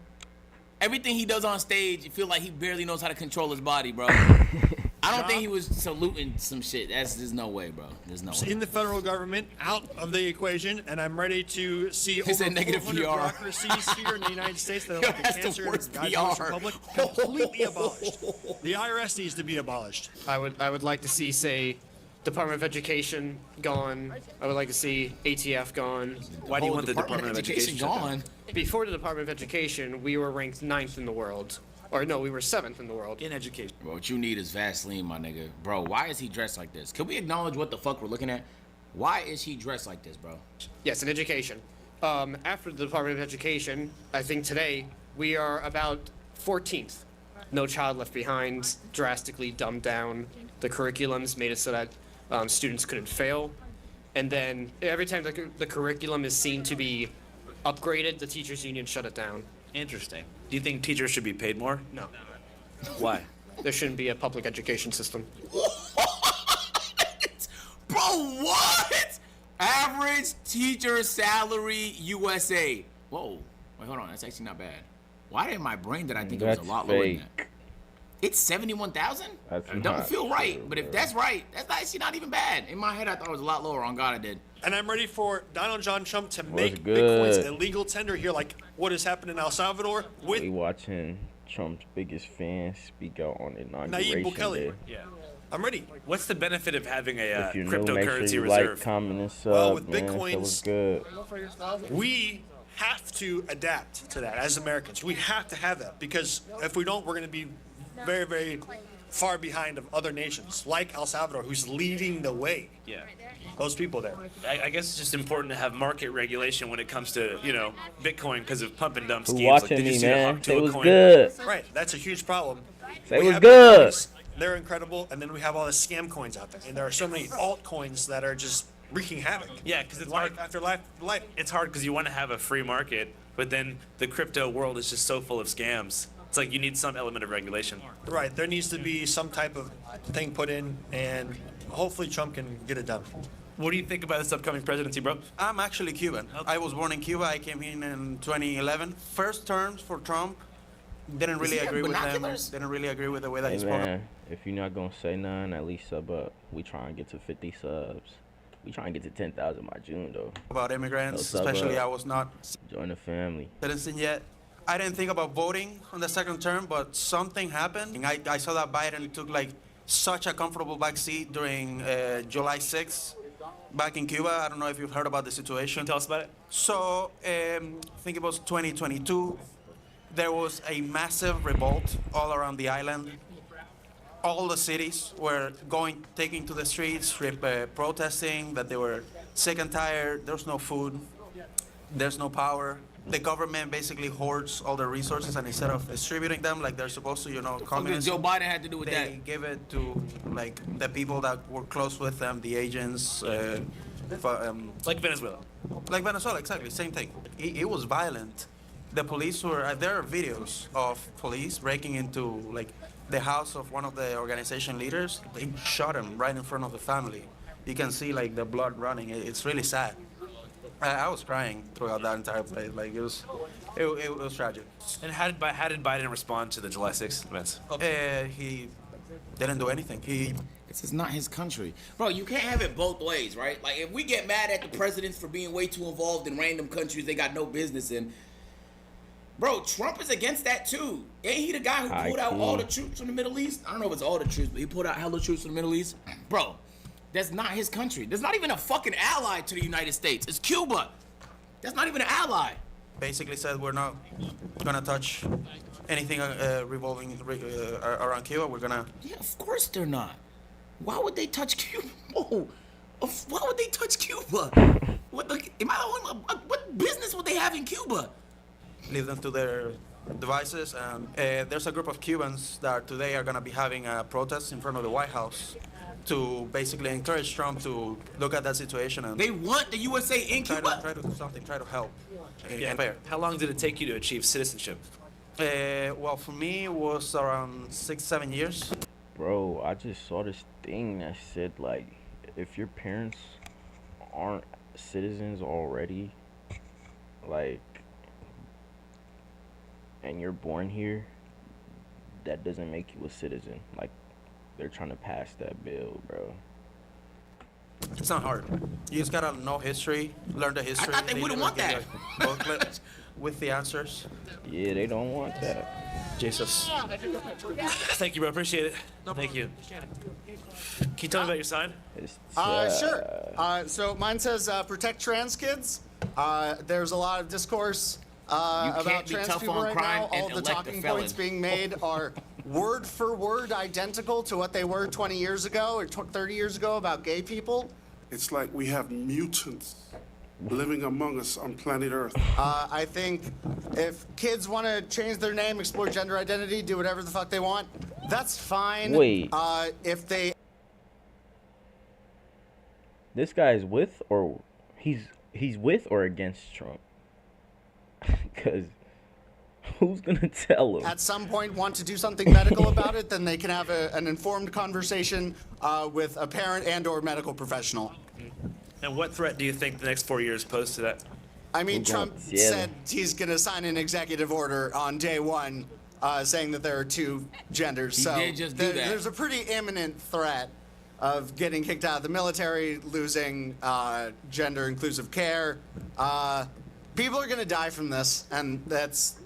Everything he does on stage, you feel like he barely knows how to control his body, bro. I don't think he was saluting some shit. There's no way, bro. There's no way. In the federal government, out of the equation, and I'm ready to see over said negative 400 PR. bureaucasies here in the United States that are like That's a the cancer in worst God's PR. Most Republic, completely abolished. The IRS needs to be abolished. I would like to see, say, Department of Education gone. I would like to see ATF gone. Why do you want the Department of Education gone? Before the Department of Education, we were ranked 9th in the world. Or no, we were 7th in the world. In education. Bro, what you need is Vaseline, my nigga. Bro, why is he dressed like this? Can we acknowledge what the fuck we're looking at? Why is he dressed like this, bro? Yes, in education. After the Department of Education, I think today we are about 14th. No Child Left Behind, drastically dumbed down. The curriculums made it so that students couldn't fail. And then every time the curriculum is seen to be upgraded, the teachers union shut it down. Interesting. Do you think teachers should be paid more? No. Why? There shouldn't be a public education system. Bro, what? Average teacher salary USA. Whoa. Wait, hold on. That's actually not bad. Why in my brain did I think it was a lot lower than that? It's 71,000? It don't feel right. But if that's right, that's actually not even bad. In my head, I thought it was a lot lower. On God, I did. And I'm ready for Donald John Trump to make good? Bitcoins illegal tender here, like what has happened in El Salvador with We watching Trump's biggest fan speak out on inauguration Nayib Bukele. day. Yeah. I'm ready. What's the benefit of having a If you're new, cryptocurrency make sure you reserve? like, comment, and sub, Well, with man. Bitcoins, That was good. we have to adapt to that as Americans. We have to have that because if we don't, we're going to be very, very far behind of other nations like El Salvador, who's leading the way. Yeah. Those people there. I guess it's just important to have market regulation when it comes to, you know, Bitcoin because of pump and dump Who schemes. watching did you me, see the man? Hawk Say Tuah what's coin? good. Right, that's a huge problem. Say We what's have good. Bitcoins, they're incredible, and then we have all the scam coins out there. And there are so many altcoins that are just wreaking havoc. Yeah, because it's life hard. after life. It's hard because you want to have a free market, but then the crypto world is just so full of scams. It's like you need some element of regulation. Right, there needs to be some type of thing put in, and hopefully Trump can get it done. What do you think about this upcoming presidency, bro? I'm actually Cuban. I was born in Cuba. I came in 2011. First terms for Trump, didn't really agree with him. Didn't really agree with the way that Hey, he spoke. man, if you're not gonna say none, at least sub up. We trying to get to 50 subs. We trying to get to 10,000 by June, though. About immigrants, So sub especially up. I was not Join the family. citizen yet. I didn't think about voting on the second term, but something happened. And I saw that Biden took like such a comfortable back seat during July 6th back in Cuba. I don't know if you've heard about the situation. Tell us about it. So I think it was 2022. There was a massive revolt all around the island. All the cities were taking to the streets, protesting that they were sick and tired. There's no food. There's no power. The government basically hoards all the resources, and instead of distributing them like they're supposed to, What did communists, Joe Biden had to do with they that? give it to like the people that were close with them, the agents. Like Venezuela. Like Venezuela, exactly, same thing. It was violent. The police were. There are videos of police breaking into like the house of one of the organization leaders. They shot him right in front of the family. You can see like the blood running. It's really sad. I was crying throughout that entire place. Like it was tragic. And how did Biden respond to the July 6th events? He didn't do anything. This is not his country. Bro, you can't have it both ways, right? Like, if we get mad at the presidents for being way too involved in random countries they got no business in, bro, Trump is against that too. Ain't he the guy who pulled out all the troops from the Middle East? I don't know if it's all the troops, but he pulled out hella troops from the Middle East. Bro, that's not his country. That's not even a fucking ally to the United States. It's Cuba. That's not even an ally. Basically said we're not gonna touch anything revolving around Cuba. We're gonna. Yeah, of course they're not. Why would they touch Cuba? Oh, why would they touch Cuba? What business would they have in Cuba? Leave them to their devices. And there's a group of Cubans that today are gonna be having a protest in front of the White House to basically encourage Trump to look at that situation and. They want the USA in Cuba. Try to do something. Try to help. Yeah. How long did it take you to achieve citizenship? Well, for me, it was around 6-7 years. Bro, I just saw this thing that said, like, if your parents aren't citizens already, like, and you're born here, that doesn't make you a citizen. Like, they're trying to pass that bill, bro. It's not hard. You just gotta know history, learn the history. I thought they wouldn't want that. Booklet with the answers. Yeah, they don't want that. Jesus. Thank you, bro. Appreciate it. Thank you. Can you tell me about your sign? Sure. So mine says protect trans kids. There's a lot of discourse can't about be trans tough people on right crime now. and All the elect a talking felon. points being made are word for word identical to what they were 20 years ago or 30 years ago about gay people. It's like we have mutants living among us on planet Earth. I think if kids want to change their name, explore gender identity, do whatever the fuck they want, that's fine. Wait. If they This guy's with or he's with or against Trump? Because who's gonna tell him? at some point want to do something medical about it, then they can have an informed conversation with a parent and or medical professional. And what threat do you think the next 4 years pose to that? I mean, We're going Trump to jail. said he's going to sign an executive order on day one saying that there are two genders. He so did just do that. There's a pretty imminent threat of getting kicked out of the military, losing gender-inclusive care. People are going to die from this, and that's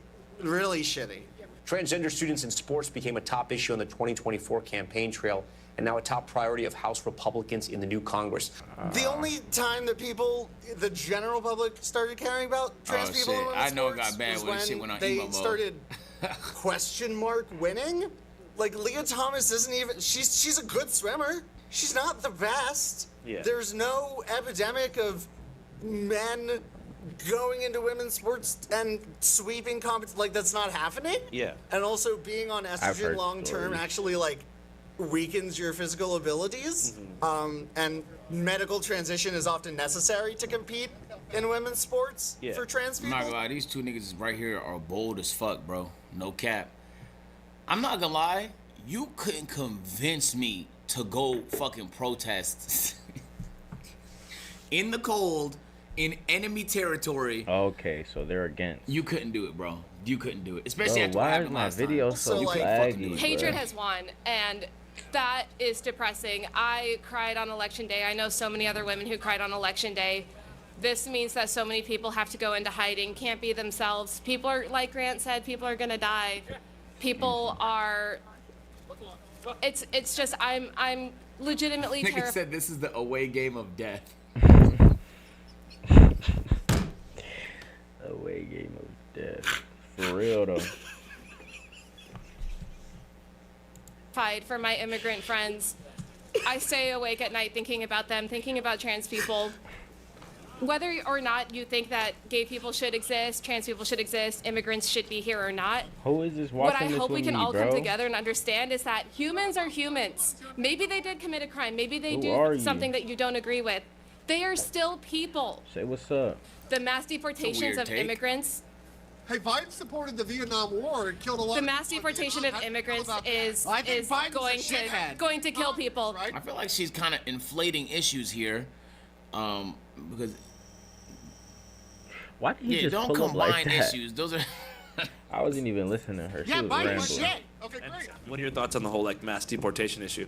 really shitty. Transgender students in sports became a top issue on the 2024 campaign trail and now a top priority of House Republicans in the new Congress. The only time that the general public started caring about trans people in women's I know it sports got bad was when shit went on they emo mode. started question mark winning. Like Leah Thomas isn't even. She's a good swimmer. She's not the best. Yeah. There's no epidemic of men going into women's sports and sweeping competition. Like that's not happening. Yeah. And also being on I've estrogen heard long term stories. actually like weakens your physical abilities. And medical transition is often necessary to compete in women's sports for trans I'm people. not gonna lie, these two niggas right here are bold as fuck, bro. No cap. I'm not gonna lie, you couldn't convince me to go fucking protest in the cold in enemy territory. Okay, so they're against. You couldn't do it, bro. You couldn't do it, especially Bro, after what why happened is my last video time. so You couldn't fucking do laggy, it. Hatred bruh? has won, and that is depressing. I cried on election day. I know so many other women who cried on election day. This means that so many people have to go into hiding, can't be themselves. People are, like Grant said, people are gonna die. People are. It's just I'm legitimately Nigga terrified. said this is the away game of death. Away game of death. For real though. For my immigrant friends. I stay awake at night thinking about them, thinking about trans people. Whether or not you think that gay people should exist, trans people should exist, immigrants should be here or not, Who is this what watching I this hope with we can me, all bro? come together and understand is that humans are humans. Maybe they did commit a crime. Maybe they Who are do you? something that you don't agree with. They are still people. Say what's up. The mass deportations weird of take. immigrants. Hey, Biden supported the Vietnam War and killed a lot The of mass deportation of immigrants is I think is Biden's a going to shithead. going to kill people. I feel like she's kind of inflating issues here, because Why did he just don't pull up combine like that? issues. Those are I wasn't even listening to her. She was rambling. Okay, great. What are your thoughts on the whole like mass deportation issue?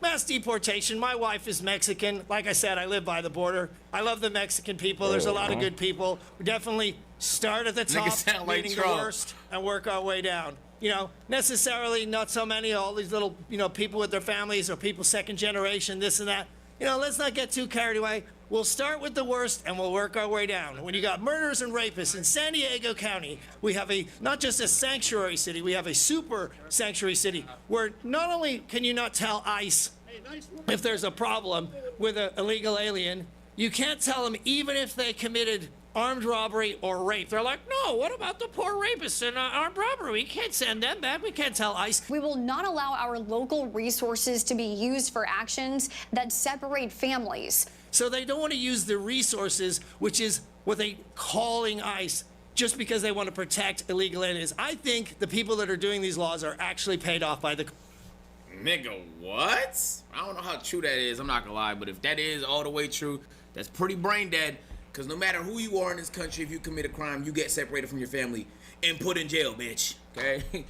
Mass deportation. My wife is Mexican. Like I said, I live by the border. I love the Mexican people. There's a lot of good people. We definitely start at the Nigga top, sound like meaning the Trump. worst, and work our way down. You know, necessarily not so many, all these little, people with their families or people second generation, this and that. Let's not get too carried away. We'll start with the worst and we'll work our way down. When you got murderers and rapists in San Diego County, we have not just a sanctuary city, we have a super sanctuary city where not only can you not tell ICE if there's a problem with an illegal alien, you can't tell them even if they committed armed robbery or rape. They're like, no, what about the poor rapists and armed robbery? We can't send them back. We can't tell ICE. We will not allow our local resources to be used for actions that separate families. So they don't want to use the resources, which is what they calling ICE, just because they want to protect illegal aliens. I think the people that are doing these laws are actually paid off by the. nigga, what? I don't know how true that is. I'm not gonna lie, but if that is all the way true, that's pretty brain dead. Because no matter who you are in this country, if you commit a crime, you get separated from your family and put in jail, bitch. Okay?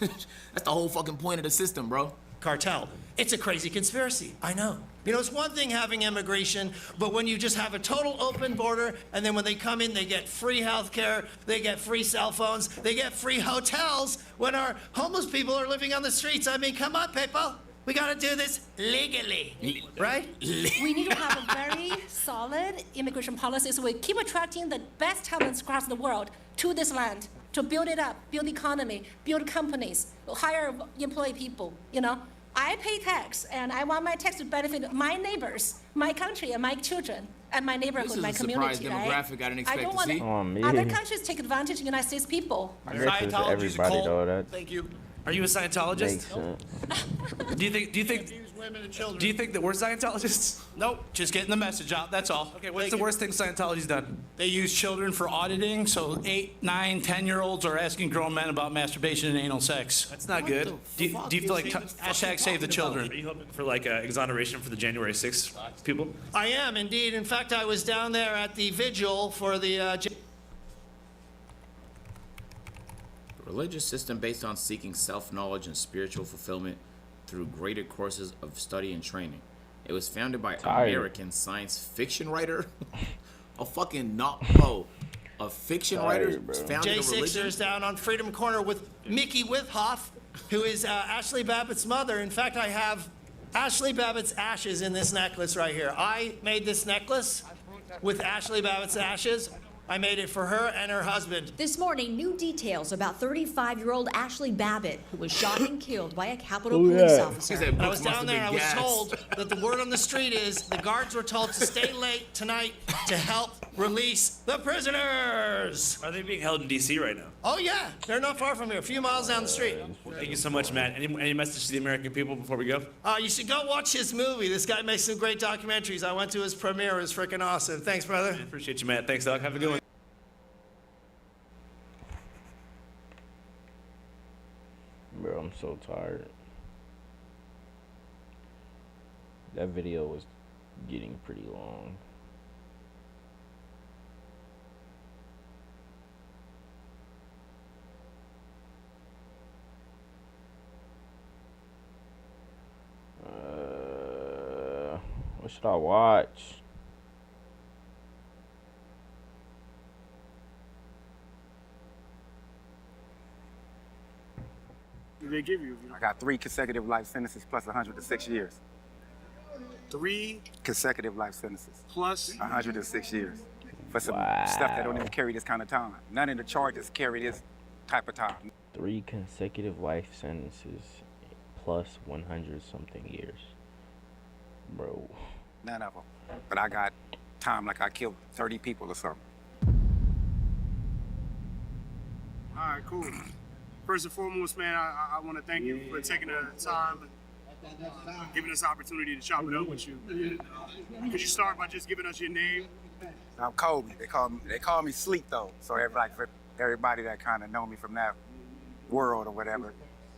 That's the whole fucking point of the system, bro. Cartel. It's a crazy conspiracy. I know. It's one thing having immigration, but when you just have a total open border, and then when they come in, they get free health care, they get free cell phones, they get free hotels when our homeless people are living on the streets. I mean, come on, people. We gotta do this legally, right? We need to have a very solid immigration policy so we keep attracting the best talents across the world to this land to build it up, build the economy, build companies, hire employee people, you know? I pay tax, and I want my tax to benefit my neighbors, my country, and my children, and my neighborhood, This is my a community, surprise right? demographic I didn't expect don't to want see. Oh, man. other countries take advantage of the United States people. I guess it's everybody though. That Thank you. Are you a Scientologist? makes sense. Do you think that we're Scientologists? Nope, just getting the message out, that's all. Okay, what's the worst thing Scientology's done? They use children for auditing, so 8, 9, 10-year-olds are asking grown men about masturbation and anal sex. That's not good. Do you feel like Hashtag save the children. Are you hoping for like exoneration for the January 6th people? I am indeed. In fact, I was down there at the vigil for the. A religious system based on seeking self-knowledge and spiritual fulfillment through graded courses of study and training. It was founded by American science fiction writer, a fiction writer founded a religion. J6ers down on Freedom Corner with Mickey Withoff, who is Ashley Babbitt's mother. In fact, I have Ashley Babbitt's ashes in this necklace right here. I made this necklace with Ashley Babbitt's ashes. I made it for her and her husband. This morning, new details about 35-year-old Ashley Babbitt, who was shot and killed by a Capitol Police officer. When I was down there, I was told that the word on the street is the guards were told to stay late tonight to help release the prisoners. Are they being held in D.C. right now? Oh, yeah. They're not far from here, a few miles down the street. Thank you so much, Matt. Any message to the American people before we go? You should go watch his movie. This guy makes some great documentaries. I went to his premiere. It was freaking awesome. Thanks, brother. I appreciate you, Matt. Thanks, Doc. Have a good one. Bro, I'm so tired. That video was getting pretty long. What should I watch? Did they give you? I got 3 consecutive life sentences plus 106 years. 3 consecutive life sentences plus 106 years for some stuff that don't even carry this kind of time. None of the charges carry this type of time. 3 consecutive life sentences plus 100 something years. Bro. None of them. But I got time like I killed 30 people or something. All right, cool. First and foremost, man, I want to thank you for taking the time and giving us the opportunity to chop it up with you. Could you start by just giving us your name? I'm Kobe. They call me Sleep though. So for everybody that kind of know me from that world or whatever.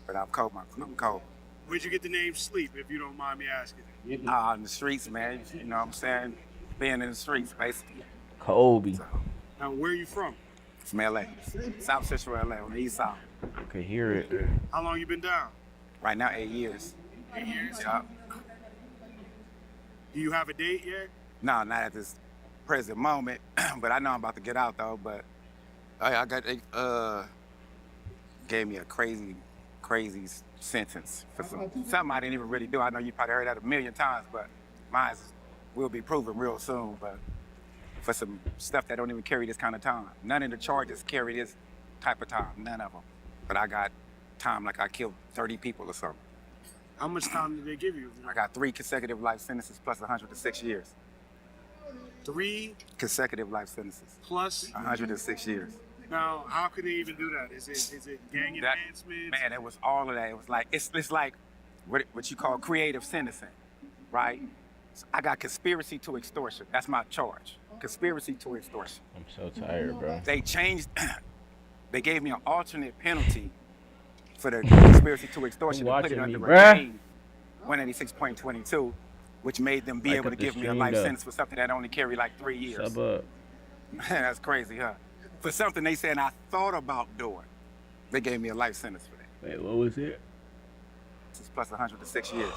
But I'm Kobe. Where'd you get the name Sleep, if you don't mind me asking? In the streets, man. You know what I'm saying? Being in the streets, basically. Kobe. So, Now, where are you from? From LA. South Central LA on the east side. I could hear it. How long you been down? Right now, 8 years. 8 years? Yeah. Do you have a date yet? No, not at this present moment. But I know I'm about to get out though. But I got gave me a crazy sentence for something I didn't even really do. I know you probably heard that a million times, but mine will be proven real soon. But for some stuff that don't even carry this kind of time. None of the charges carry this type of time. None of them. But I got time like I killed 30 people or something. How much time did they give you? I got 3 consecutive life sentences plus 106 years. 3 consecutive life sentences plus 106 years. Now, how could they even do that? Is it gang enhancement? Man, it was all of that. It was like it's like what you call creative sentencing, right? So I got conspiracy to extortion. That's my charge. Conspiracy to extortion. I'm so tired, bro. They changed. They gave me an alternate penalty for the conspiracy to extortion and put it under a 186.22, which made them be able to give me a life sentence for something that only carried like 3 years. Sub up. That's crazy, huh? For something they said I thought about doing, they gave me a life sentence for that. Wait, what was it? This plus 106 years.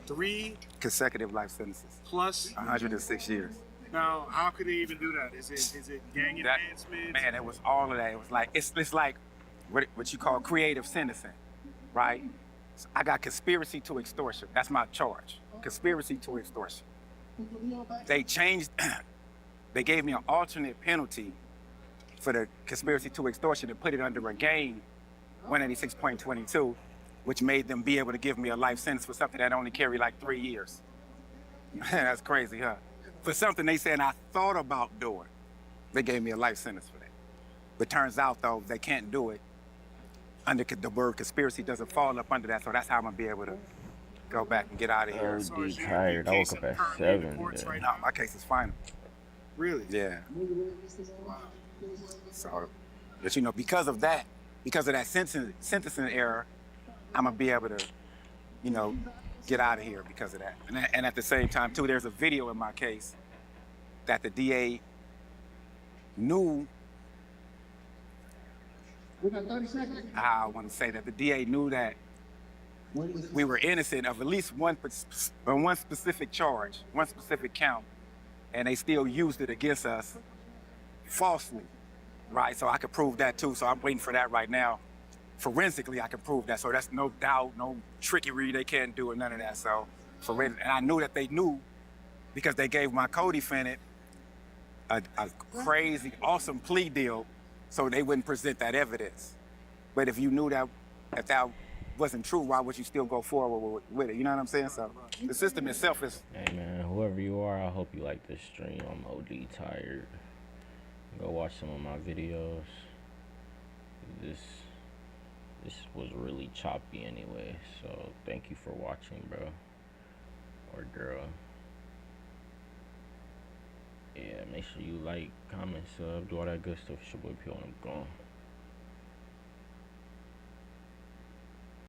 3 consecutive life sentences plus 106 years. Now, how could they even do that? Is it gang enhancement? Man, it was all of that. It was like it's like what you call creative sentencing, right? I got conspiracy to extortion. That's my charge. Conspiracy to extortion. They changed, they gave me an alternate penalty for the conspiracy to extortion and put it under a game 186.22, which made them be able to give me a life sentence for something that only carried like 3 years. That's crazy, huh? For something they said I thought about doing, they gave me a life sentence for that. But turns out, though, they can't do it. Under the word conspiracy doesn't fall up under that, so that's how I'm gonna be able to go back and get out of here. Oh, dude, tired. I woke up at 7. No, my case is final. Really? Yeah. So, but you know, because of that sentencing error, I'm gonna be able to, you know, get out of here because of that. And at the same time, too, there's a video in my case that the DA knew. I want to say that the DA knew that we were innocent of at least one specific charge, one specific count, and they still used it against us falsely, right? So I could prove that too. So I'm waiting for that right now. Forensically, I can prove that. So that's no doubt, no trickery. They can't do it, none of that. So and I knew that they knew because they gave my co-defendant a crazy, awesome plea deal so they wouldn't present that evidence. But if you knew that if that wasn't true, why would you still go forward with it? You know what I'm saying? So the system itself is... Hey man, whoever you are, I hope you like this stream. I'm OD tired. Go watch some of my videos. This was really choppy anyway, so thank you for watching, bro. Or girl. Yeah, make sure you like, comment, sub, do all that good stuff. It's your boy P, and I'm gone.